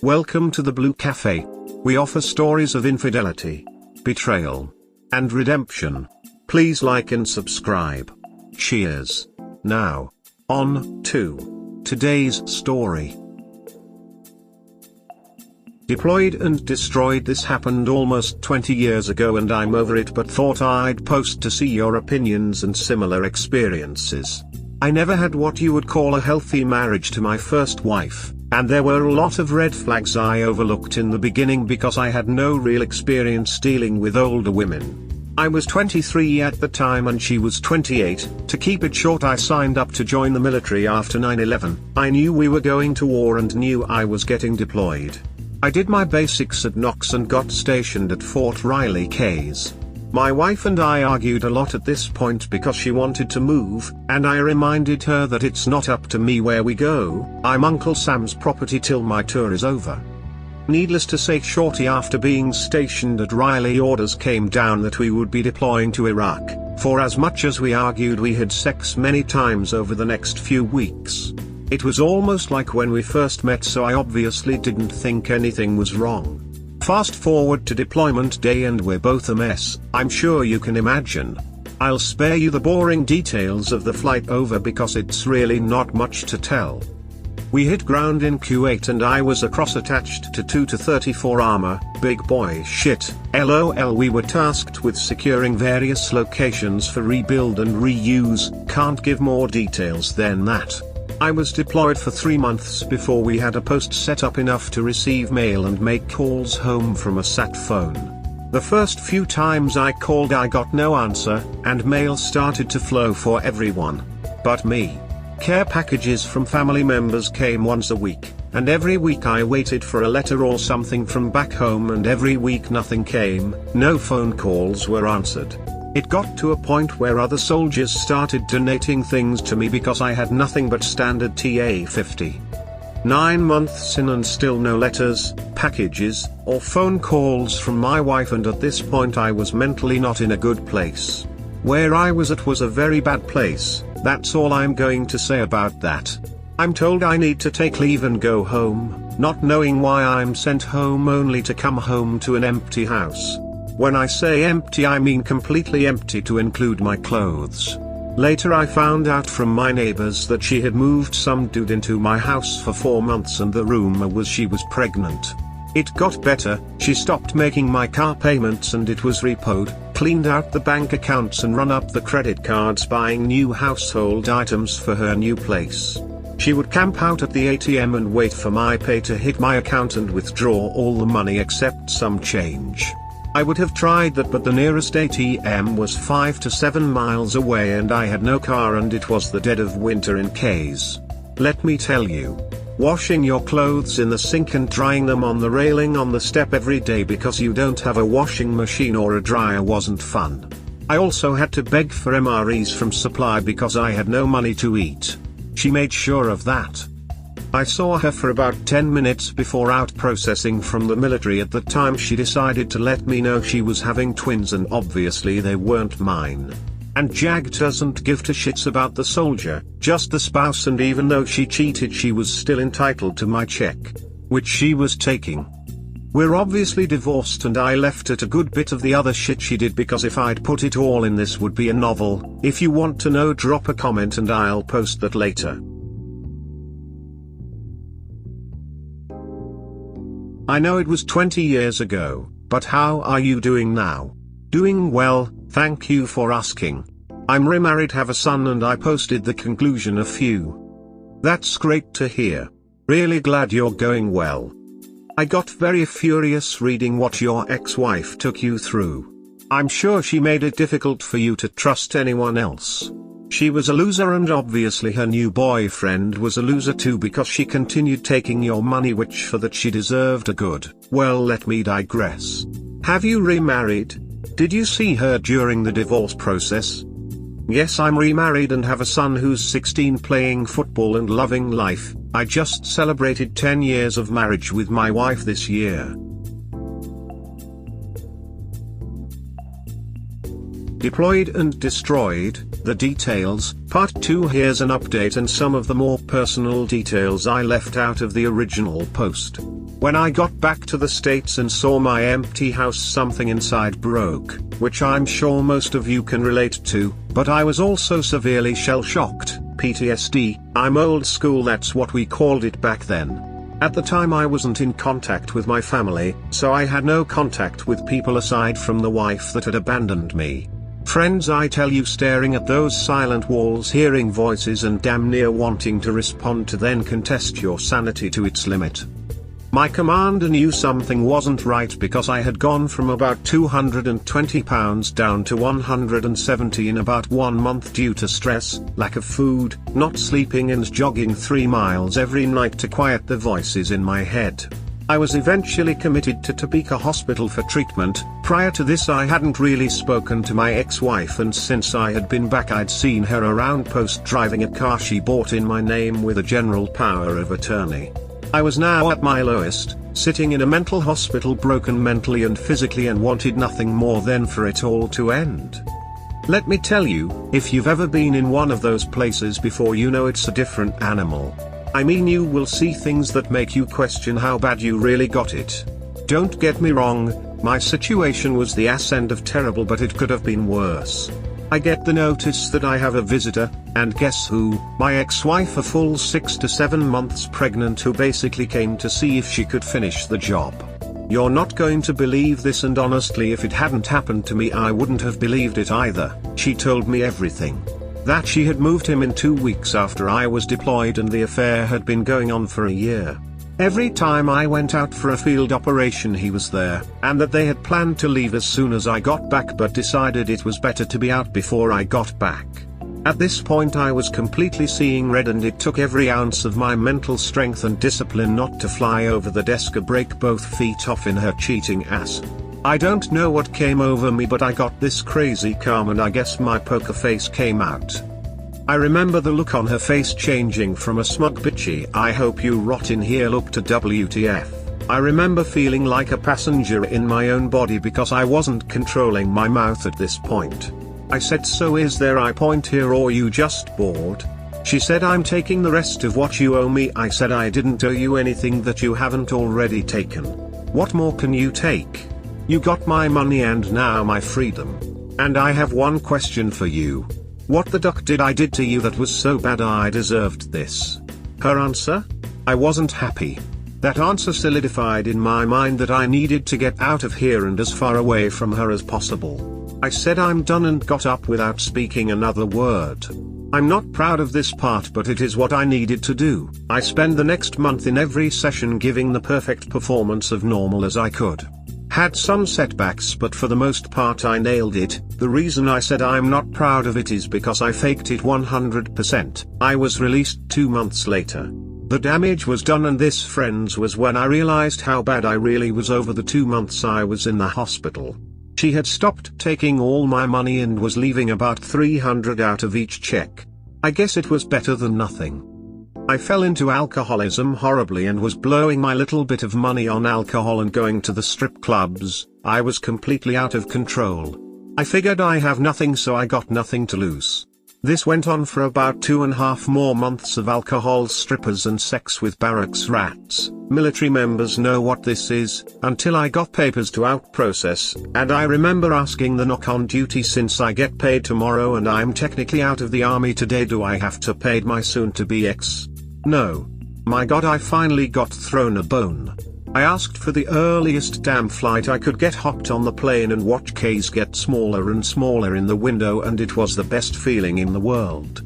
Welcome to the Blue Cafe. We offer stories of infidelity, betrayal, and redemption. Please like and subscribe. Cheers. Now, on to today's story. Deployed and destroyed. This happened almost 20 years ago and I'm over it, but thought I'd post to see your opinions and similar experiences. I never had what you would call a healthy marriage to my first wife, and there were a lot of red flags I overlooked in the beginning because I had no real experience dealing with older women. I was 23 at the time and she was 28. To keep it short, I signed up to join the military after 9/11. I knew we were going to war and knew I was getting deployed. I did my basics at Knox and got stationed at Fort Riley Cays. My wife and I argued a lot at this point because she wanted to move, and I reminded her that it's not up to me where we go. I'm Uncle Sam's property till my tour is over. Needless to say, shortly after being stationed at Riley, orders came down that we would be deploying to Iraq. For as much as we argued, we had sex many times over the next few weeks. It was almost like when we first met, so I obviously didn't think anything was wrong. Fast forward to deployment day and we're both a mess, I'm sure you can imagine. I'll spare you the boring details of the flight over because it's really not much to tell. We hit ground in Kuwait and I was across attached to 2-34 armor, big boy shit, lol. We were tasked with securing various locations for rebuild and reuse, can't give more details than that. I was deployed for 3 months before we had a post set up enough to receive mail and make calls home from a sat phone. The first few times I called I got no answer, and mail started to flow for everyone but me. Care packages from family members came once a week, and every week I waited for a letter or something from back home, and every week nothing came, no phone calls were answered. It got to a point where other soldiers started donating things to me because I had nothing but standard TA-50. 9 months in and still no letters, packages, or phone calls from my wife, and at this point I was mentally not in a good place. Where I was at was a very bad place, that's all I'm going to say about that. I'm told I need to take leave and go home, not knowing why I'm sent home only to come home to an empty house. When I say empty, I mean completely empty to include my clothes. Later I found out from my neighbors that she had moved some dude into my house for 4 months and the rumor was she was pregnant. It got better, she stopped making my car payments and it was repoed, cleaned out the bank accounts and run up the credit cards, buying new household items for her new place. She would camp out at the ATM and wait for my pay to hit my account and withdraw all the money except some change. I would have tried that, but the nearest ATM was 5 to 7 miles away and I had no car and it was the dead of winter in Cays. Let me tell you, washing your clothes in the sink and drying them on the railing on the step every day because you don't have a washing machine or a dryer wasn't fun. I also had to beg for MREs from supply because I had no money to eat. She made sure of that. I saw her for about 10 minutes before out processing from the military. At the time she decided to let me know she was having twins and obviously they weren't mine. And JAG doesn't give two shits about the soldier, just the spouse, and even though she cheated she was still entitled to my check, which she was taking. We're obviously divorced and I left out a good bit of the other shit she did because if I'd put it all in this would be a novel. If you want to know, drop a comment and I'll post that later. I know it was 20 years ago, but how are you doing now? Doing well, thank you for asking. I'm remarried, have a son, and I posted the conclusion a few. That's great to hear. Really glad you're going well. I got very furious reading what your ex-wife took you through. I'm sure she made it difficult for you to trust anyone else. She was a loser and obviously her new boyfriend was a loser too because she continued taking your money, which for that she deserved a good. Well, let me digress. Have you remarried? Did you see her during the divorce process? Yes, I'm remarried and have a son who's 16, playing football and loving life. I just celebrated 10 years of marriage with my wife this year. Deployed and destroyed, the details, part 2. Here's an update and some of the more personal details I left out of the original post. When I got back to the States and saw my empty house, something inside broke, which I'm sure most of you can relate to, but I was also severely shell-shocked, PTSD, I'm old school, that's what we called it back then. At the time I wasn't in contact with my family, so I had no contact with people aside from the wife that had abandoned me. Friends, I tell you, staring at those silent walls, hearing voices and damn near wanting to respond to then can test your sanity to its limit. My commander knew something wasn't right because I had gone from about 220 pounds down to 170 in about 1 month due to stress, lack of food, not sleeping and jogging 3 miles every night to quiet the voices in my head. I was eventually committed to Topeka Hospital for treatment. Prior to this I hadn't really spoken to my ex-wife, and since I had been back I'd seen her around post driving a car she bought in my name with a general power of attorney. I was now at my lowest, sitting in a mental hospital, broken mentally and physically, and wanted nothing more than for it all to end. Let me tell you, if you've ever been in one of those places before, you know it's a different animal. I mean, you will see things that make you question how bad you really got it. Don't get me wrong, my situation was the ass end of terrible, but it could have been worse. I get the notice that I have a visitor, and guess who? My ex-wife, a full 6 to 7 months pregnant, who basically came to see if she could finish the job. You're not going to believe this, and honestly if it hadn't happened to me I wouldn't have believed it either. She told me everything. That she had moved him in 2 weeks after I was deployed, and the affair had been going on for a year. Every time I went out for a field operation he was there, and that they had planned to leave as soon as I got back but decided it was better to be out before I got back. At this point I was completely seeing red, and it took every ounce of my mental strength and discipline not to fly over the desk or break both feet off in her cheating ass. I don't know what came over me, but I got this crazy calm, and I guess my poker face came out. I remember the look on her face changing from a smug bitchy "I hope you rot in here" look to WTF. I remember feeling like a passenger in my own body because I wasn't controlling my mouth at this point. I said, "So is there a point here, or you just bored?" She said, "I'm taking the rest of what you owe me." I said, "I didn't owe you anything that you haven't already taken. What more can you take? You got my money and now my freedom. And I have one question for you. What the duck did I did to you that was so bad I deserved this?" Her answer? I wasn't happy. That answer solidified in my mind that I needed to get out of here and as far away from her as possible. I said I'm done and got up without speaking another word. I'm not proud of this part, but it is what I needed to do. I spent the next month in every session giving the perfect performance of normal as I could. Had some setbacks, but for the most part I nailed it. The reason I said I'm not proud of it is because I faked it 100%. I was released 2 months later. The damage was done, and this, friends, was when I realized how bad I really was over the 2 months I was in the hospital. She had stopped taking all my money and was leaving about 300 out of each check. I guess it was better than nothing. I fell into alcoholism horribly and was blowing my little bit of money on alcohol and going to the strip clubs. I was completely out of control. I figured I have nothing, so I got nothing to lose. This went on for about 2.5 more months of alcohol, strippers and sex with barracks rats. Military members know what this is, until I got papers to out-process, and I remember asking the knock on duty, "Since I get paid tomorrow and I'm technically out of the army today, do I have to pay my soon-to-be ex?" No. My God, I finally got thrown a bone. I asked for the earliest damn flight I could get, hopped on the plane and watched K's get smaller and smaller in the window, and it was the best feeling in the world.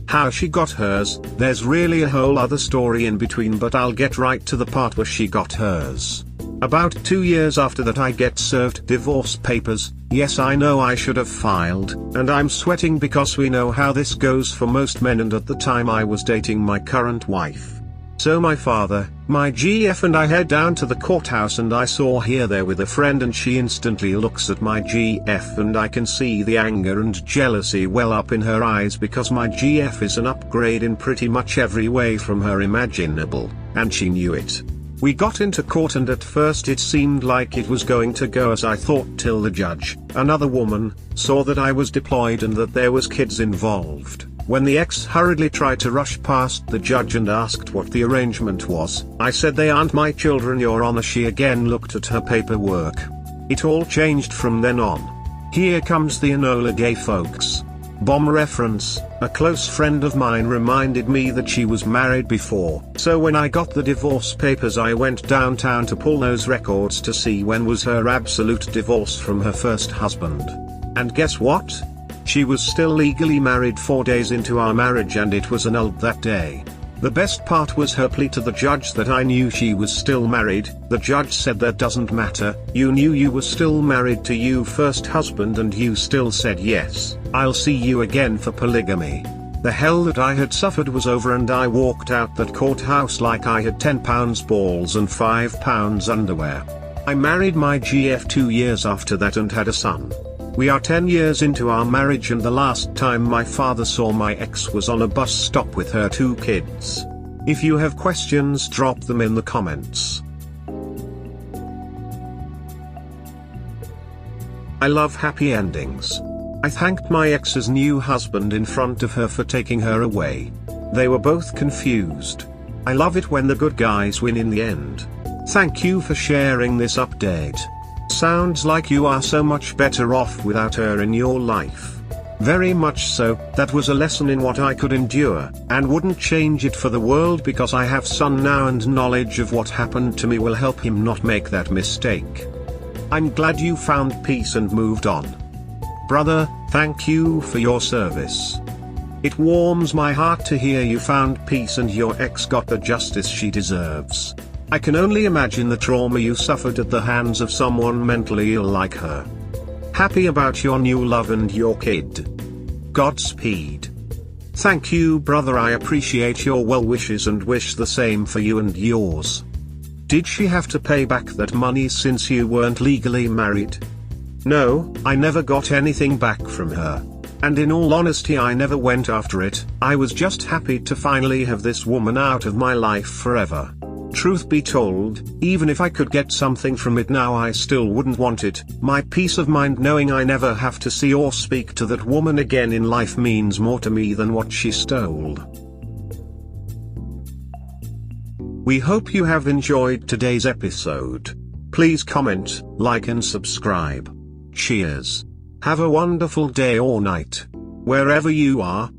How she got hers, there's really a whole other story in between, but I'll get right to the part where she got hers. About 2 years after that I get served divorce papers. Yes, I know I should have filed, and I'm sweating because we know how this goes for most men, and at the time I was dating my current wife. So my father, my GF, and I head down to the courthouse, and I saw her there with a friend, and she instantly looks at my GF, and I can see the anger and jealousy well up in her eyes because my GF is an upgrade in pretty much every way from her imaginable, and she knew it. We got into court and at first it seemed like it was going to go as I thought till the judge, another woman, saw that I was deployed and that there was kids involved. When the ex hurriedly tried to rush past the judge and asked what the arrangement was, I said they aren't my children, Your Honor. She again looked at her paperwork. It all changed from then on. Here comes the Enola Gay folks. Bomb reference. A close friend of mine reminded me that she was married before. So when I got the divorce papers I went downtown to pull those records to see when was her absolute divorce from her first husband. And guess what? She was still legally married 4 days into our marriage and it was annulled that day. The best part was her plea to the judge that I knew she was still married. The judge said that doesn't matter, you knew you were still married to your first husband and you still said yes, I'll see you again for polygamy. The hell that I had suffered was over and I walked out that courthouse like I had 10 pounds balls and 5 pounds underwear. I married my GF 2 years after that and had a son. We are 10 years into our marriage and the last time my father saw my ex was on a bus stop with her 2 kids. If you have questions, drop them in the comments. I love happy endings. I thanked my ex's new husband in front of her for taking her away. They were both confused. I love it when the good guys win in the end. Thank you for sharing this update. Sounds like you are so much better off without her in your life. Very much so. That was a lesson in what I could endure, and wouldn't change it for the world because I have son now and knowledge of what happened to me will help him not make that mistake. I'm glad you found peace and moved on. Brother, thank you for your service. It warms my heart to hear you found peace and your ex got the justice she deserves. I can only imagine the trauma you suffered at the hands of someone mentally ill like her. Happy about your new love and your kid. Godspeed. Thank you, brother. I appreciate your well wishes and wish the same for you and yours. Did she have to pay back that money since you weren't legally married? No, I never got anything back from her. And in all honesty, I never went after it. I was just happy to finally have this woman out of my life forever. Truth be told, even if I could get something from it now, I still wouldn't want it. My peace of mind knowing I never have to see or speak to that woman again in life means more to me than what she stole. We hope you have enjoyed today's episode. Please comment, like and subscribe. Cheers. Have a wonderful day or night, wherever you are.